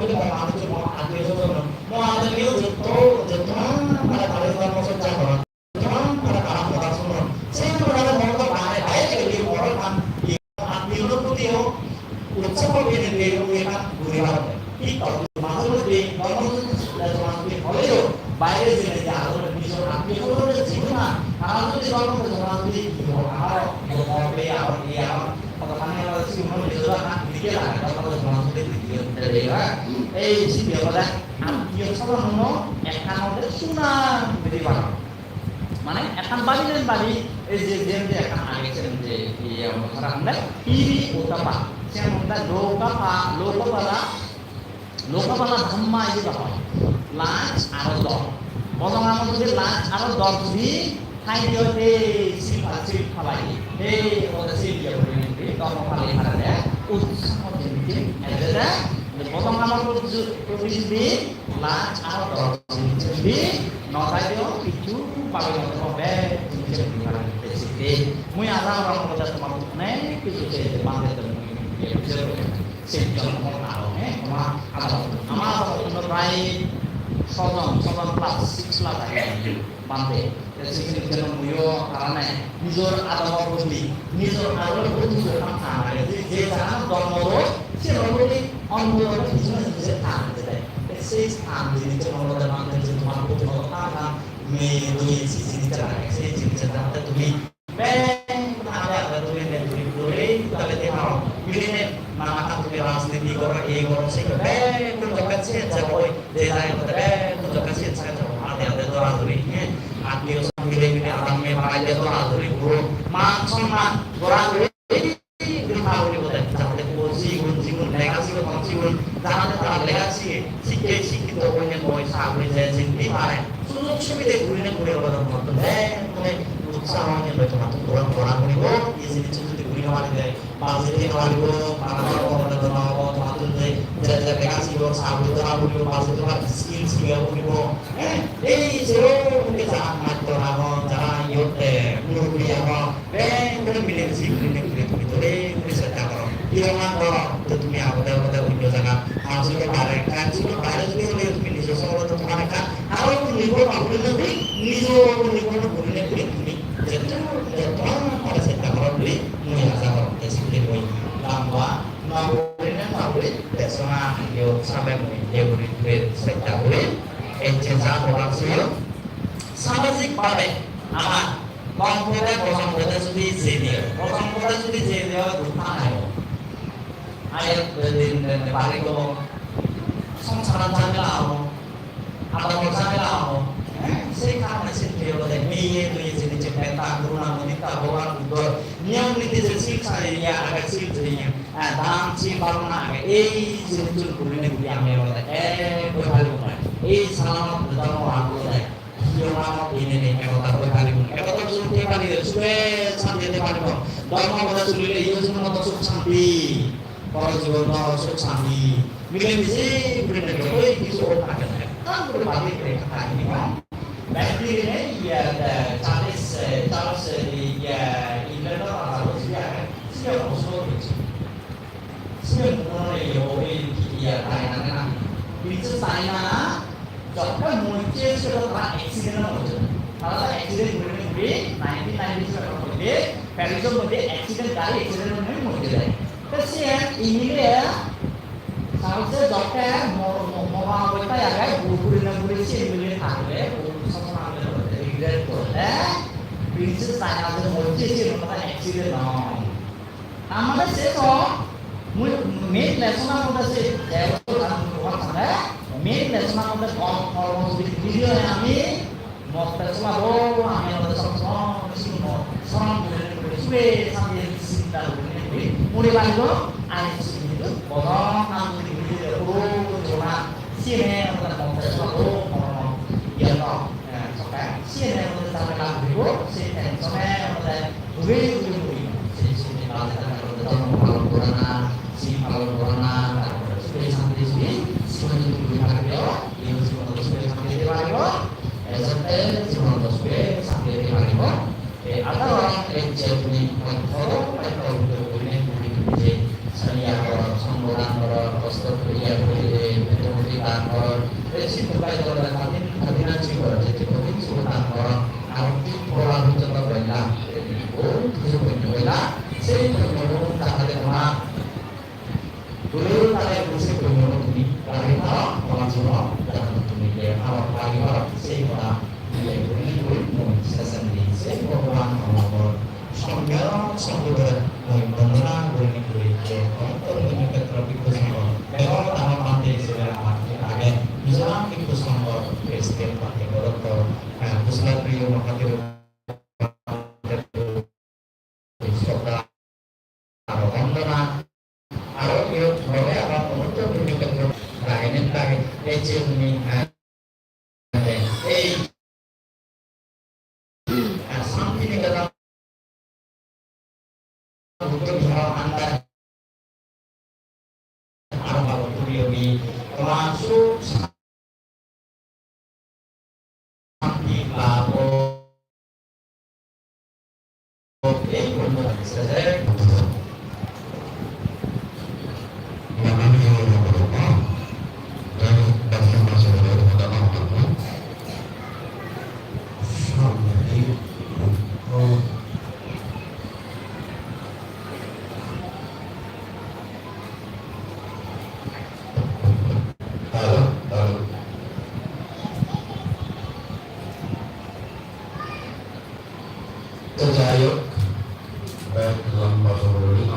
itu mau aku cuma aku itu mau ada itu betul pada kali orang masuk cabang pada kalah orang semua saya berada mau ke mana baik di orang kan di itu putih ucap begini dia kan buriran itu masuk di kalau sudah masuk oleh itu বাইরে জেনে যে আলো বিষয় আপনি কোনো ছিল না কারণ যদি গল্প করতে পারেন যদি আমার হবে আমার ইয়ে আমার কতখানি আমার সিমন বিষয় না দিকে লাগে তারপরে সমাজে দিকে দেয়া এই সিপিও কথা আত্মীয় সাধারণ একখান মধ্যে শোনা দিতে পারো মানে একখান বাড়ি এই যে যে একখান আগে ছিলেন যে ইয়ে আমরা আমরা পিরি ওতাপা সে আমরা লোকপালা ধাম্মা এই যে হয় লাঞ্চ আর দর বরং আমার যদি লাঞ্চ আর দর যদি খাই দিও সিল খাবাই ওদের সিল দিয়ে বলি দর খালি খারা দেয় উৎসাহ দিতে এজেদা বরং আমার যদি লাঞ্চ আর দর যদি নটাই দিও কিছু পাবে না হবে নিচে বিমার বেশিতে মুই আধা orang কথা তোমার নে কিছু সে বাঁধে তো সেই জন্য আমার প্রায় ছজন প্লাস 6 লাখ বান্ধে সেখানে যেন ময়ো কারণে নিজের আদর বুঝলি নিজের আদর বুঝলি যে যারা ধর্ম সে অলরেডি অন্য কিছু থাকতে দেয় সেই স্থান জিনিসটা আমাদের মাঝে যে তোমার প্রথম কথা মেয়ে দুই জিনিসটা রাখে সেই জিনিসটা জানতে তুমি রাজনীতি করা এই করো সে untuk kasihan Jokowi dari untuk kasihan saya Jokowi ada doa-doanya akhir sambil ini alamnya aja doa-doa guru maksudnya doa-doa ini mau dibuat jangan kunci negasi kunci jangan legasi sikit pokoknya mau sampai jadi sini mana sudah sudah gurine pada waktu usahanya macam orang-orang ini di sini cuma digurine warga pasir warga orang-orang jaga kasih dong sabun itu masuk itu kan skill itu zero mungkin sangat terang jangan yote menurut dia mau kita pilih sih itu bisa cakap dia nggak tentunya apa udah sangat masuk ke mereka cuma pada itu lihat pilih sesuatu untuk mereka kalau menurut aku lebih menurut ini jadi pada saat kalau beli mungkin asal disiplin lama personal yo sampai dia beri sektor encesa orang sih সামাজিক ভাবে আমার computer যদি জেনে computer যদি জেনে দুঃখায় আয় দিন বাড়িগো সংসার জানলাম আবার জানলাম সেই কারণে সে বলে মেয়ে মেয়ে যে নিচে পেতা করুণা মনিতা ভগবান উদ্দর নিয়ম নীতি যে শিক্ষায় আগে শিক্ষা দাম চিন পারো না এই যে নতুন গুলিনে গুলি আমি বলে একবার ভালো হয় এই সালামত ধর্ম আগুন দেয় Yoramat ini nih, kalau tak berkali pun, kalau tak sulit kali itu, sulit sampai dia kali pun, dalam apa sulit itu semua tak sulit sampai, kalau jual tak sulit sampai, milih sih beri negara itu orang kan berbalik mereka ini kan, baik ini ya ada Charles ya England atau siapa musuh itu, siapa orang yang ya Thailand itu Thailand যখন মঞ্চে ছিল তারা accident হচ্ছে তারা accident করে 1990 মধ্যে প্যারিসের মধ্যে অ্যাক্সিডেন্ট গাড়ি অ্যাক্সিডেন্ট হয়ে মরে যায় তো সে ইংলিশে সাউথে যখন মহাবতায় আগে বুড়ি না বুড়ি সে মিলে থাকবে সমাজে রিগ্রেট করলে প্রিন্সেস ডায়ানার মধ্যে ছিল তারা অ্যাক্সিডেন্ট নয় আমাদের সে তো মেন লেসন আমাদের সে main lesson আমাদের ভিডিও আমি মস্ত শোনাবো আমি আমাদের শুনবো শুয়ে সামনে চিন্তা করি মুড়ি বাঁধবো আমি শুনবো বরং আমি ভিডিও জোড়া সিনে আমাদের মস্ত শোনাবো ইয়েল সকাল সিনে আমাদের তাহলে লাভ দিব সেই টেনশনে আমাদের ঘুরে ঘুরে ঘুরি সেই শুনে পালন করে না সেই পালন করে না তারপরে শুয়ে সামনে শুয়ে yang semua sampai di Palembang, SMP semua sampai di Palembang. Ada orang yang jadi pengkoro, mereka untuk punya publik saya orang semburan orang postur dia boleh situ kayak kalau ada hadiran juga jadi penting sultan orang arti orang contoh banyak jadi itu banyak saya menurut tak ada mak dulu tak ada musik menurut di karena orang semua dan untuk dia awal kali orang saya dia beri saya sendiri saya orang sambil mengenal ini itu untuk meningkat terapi kesembuhan. Kalau tahu mati sudah mati ada bisa ikut sama Kristen pakai dokter. Pusat pria pakai dokter. Orang mana? Orang itu boleh apa untuk meningkat terapi. Nah ini tadi ecil ni ada. Sampai ni kata untuk soal antar apa waktu dia termasuk sampai lapo oke untuk selesai Ayo